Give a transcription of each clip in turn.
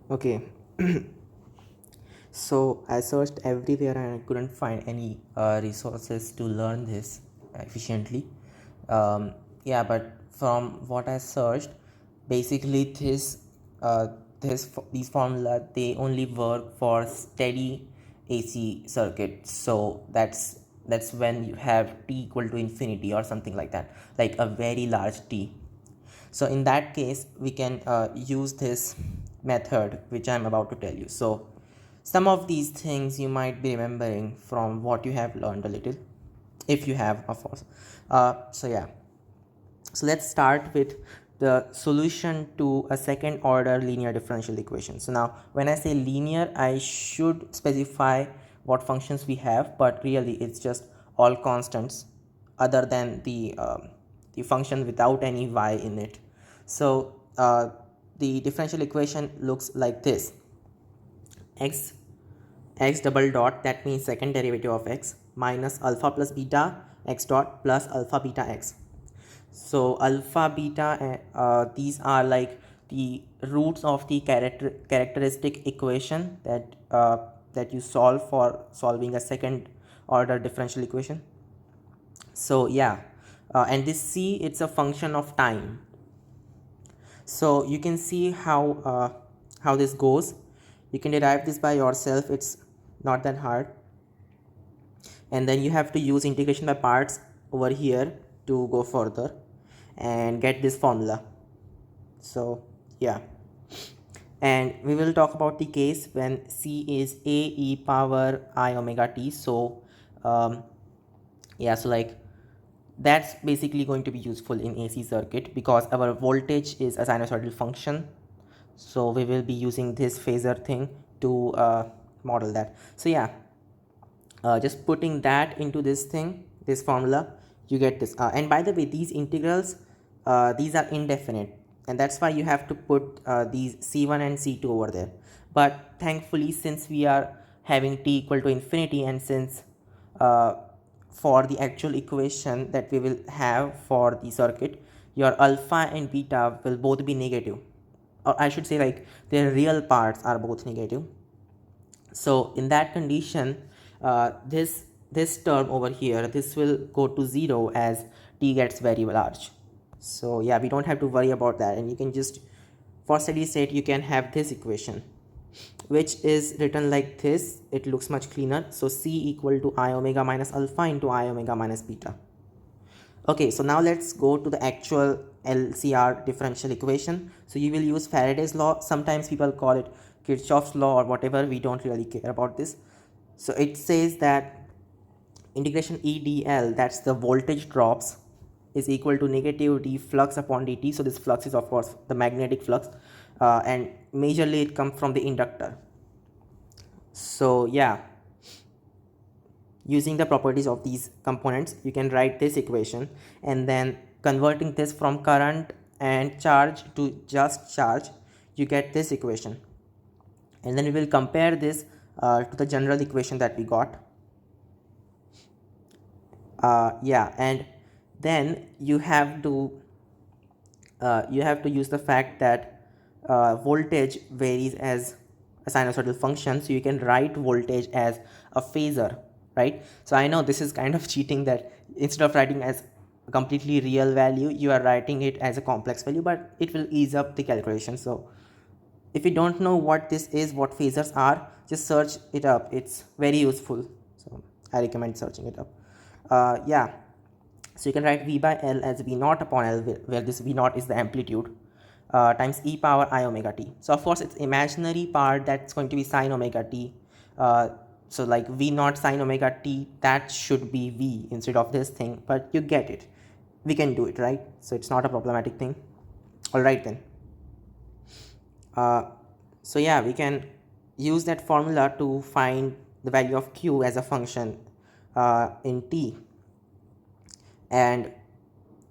Okay. So I searched everywhere and I couldn't find any resources to learn this efficiently. Yeah, but from what I searched, basically uh, these formula they only work for steady AC circuit. So that's when you have t equal to infinity or something like that, like a very large t. So in that case we can use this method which I'm about to tell you. So some of these things you might be remembering from what you have learned a little, if you have, of course. So yeah, so let's start with the solution to a second order linear differential equation. So now when I say linear, I should specify what functions we have, but really it's just all constants other than the function without any y in it. So the differential equation looks like this: x x double dot, that means second derivative of x, minus alpha plus beta x dot plus alpha beta x. So alpha beta, these are like the roots of the characteristic equation that you solve for solving a second order differential equation. So yeah, and this c, it's a function of time. So you can see how this goes. You can derive this by yourself, it's not that hard. And then you have to use integration by parts over here to go further and get this formula. So yeah, and we will talk about the case when c is a e power I omega t. So yeah, so like that's basically going to be useful in AC circuit because our voltage is a sinusoidal function. So we will be using this phasor thing to model that. So yeah, just putting that into this thing, this formula, you get this. And by the way, these integrals, these are indefinite, and that's why you have to put these c1 and c2 over there. But thankfully, since we are having t equal to infinity, and since uh, for the actual equation that we will have for the circuit, your alpha and beta will both be negative, or I should say like their real parts are both negative. So in that condition, this term over here, this will go to 0 as t gets very large. So yeah, we don't have to worry about that, and you can just, for steady state, you can have this equation which is written like this. It looks much cleaner. So c equal to I omega minus alpha into I omega minus beta. Okay, so now let's go to the actual LCR differential equation. So you will use Faraday's law. Sometimes people call it Kirchhoff's law or whatever. We don't really care about this. So it says that integration EDL, that's the voltage drops, is equal to negative d flux upon dt. So this flux is of course the magnetic flux, and majorly it comes from the inductor. So yeah, using the properties of these components, you can write this equation, and then converting this from current and charge to just charge, you get this equation. And then we will compare this to the general equation that we got. Yeah, and then you have to use the fact that voltage varies as a sinusoidal function, so you can write voltage as a phasor, right? So I know this is kind of cheating, that instead of writing as a completely real value, you are writing it as a complex value, but it will ease up the calculation. So if you don't know what this is, what phasors are, just search it up, it's very useful. So I recommend searching it up. Yeah, so you can write V by L as V naught upon L, where this V naught is the amplitude, times e power I omega t. So of course it's imaginary part, that's going to be sine omega t. So like V naught sine omega t, that should be V instead of this thing, but you get it. We can do it, right? So it's not a problematic thing. All right then. Uh, so yeah, we can use that formula to find the value of q as a function in t. And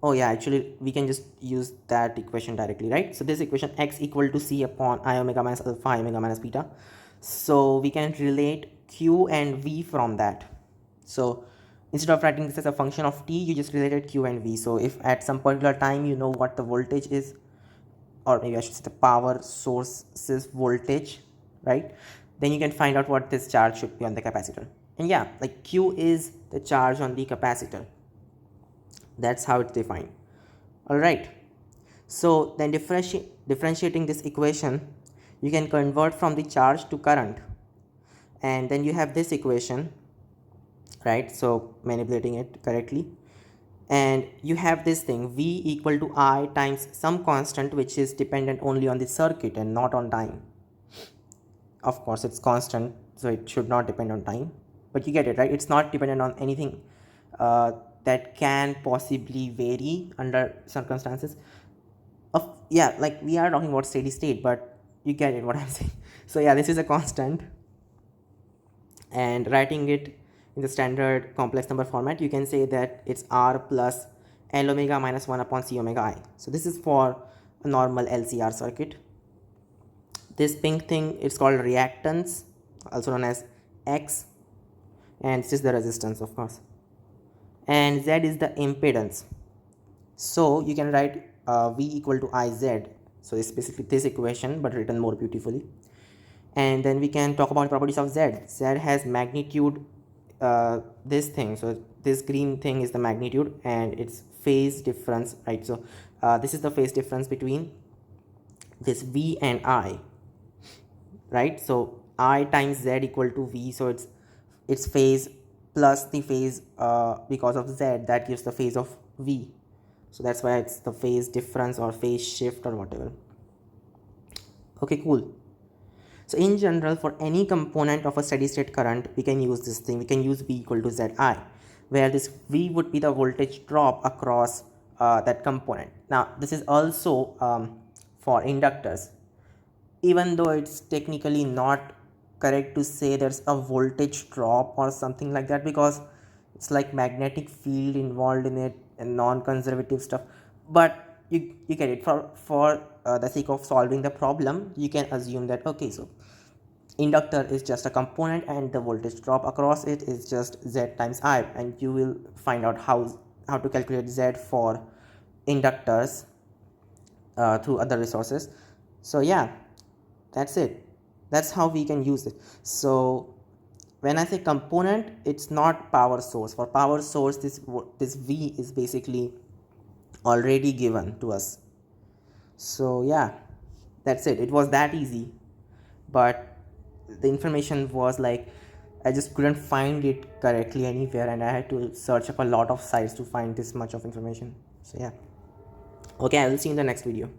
oh yeah, actually we can just use that equation directly, right? So this equation, x equal to c upon I omega minus alpha I omega minus beta. So we can relate q and v from that. So instead of writing this as a function of t, you just related q and v. So if at some particular time you know what the voltage is, or maybe I should say the power source's voltage, right? Then you can find out what this charge should be on the capacitor. And yeah, like Q is the charge on the capacitor. That's how it's defined. All right. So then differentiating this equation, you can convert from the charge to current. And then you have this equation, right? So manipulating it correctly. And you have this thing V equal to I times some constant which is dependent only on the circuit and not on time. Of course it's constant, so it should not depend on time, but you get it, right? It's not dependent on anything that can possibly vary under circumstances of, yeah, like we are talking about steady state, but you get it what I'm saying. So yeah, this is a constant, and writing it in the standard complex number format, you can say that it's R plus L omega minus 1 upon C omega I. So this is for a normal LCR circuit. This pink thing, it's called reactance, also known as X, and this is the resistance, of course, and Z is the impedance. So you can write V equal to IZ. So it's basically this equation but written more beautifully. And then we can talk about properties of Z. Z has magnitude, this thing, so this green thing is the magnitude, and it's phase difference, right? So this is the phase difference between this V and I, right? So I times Z equal to V, so it's phase plus the phase because of Z, that gives the phase of V. So that's why it's the phase difference or phase shift or whatever. Okay, cool. So in general, for any component of a steady state current, we can use this thing. We can use V equal to Zi, where this V would be the voltage drop across that component. Now this is also for inductors, even though it's technically not correct to say there's a voltage drop or something like that, because it's like magnetic field involved in it and non-conservative stuff. But you get it. For the sake of solving the problem, you can assume that, okay, so inductor is just a component and the voltage drop across it is just Z times I, and you will find out how to calculate Z for inductors through other resources. So yeah, that's it. That's how we can use it. So when I say component, it's not power source. For power source, this V is basically already given to us. So yeah, that's it. It was that easy, but the information was like, I just couldn't find it correctly anywhere, and I had to search up a lot of sites to find this much of information. So yeah, okay, I will see you in the next video.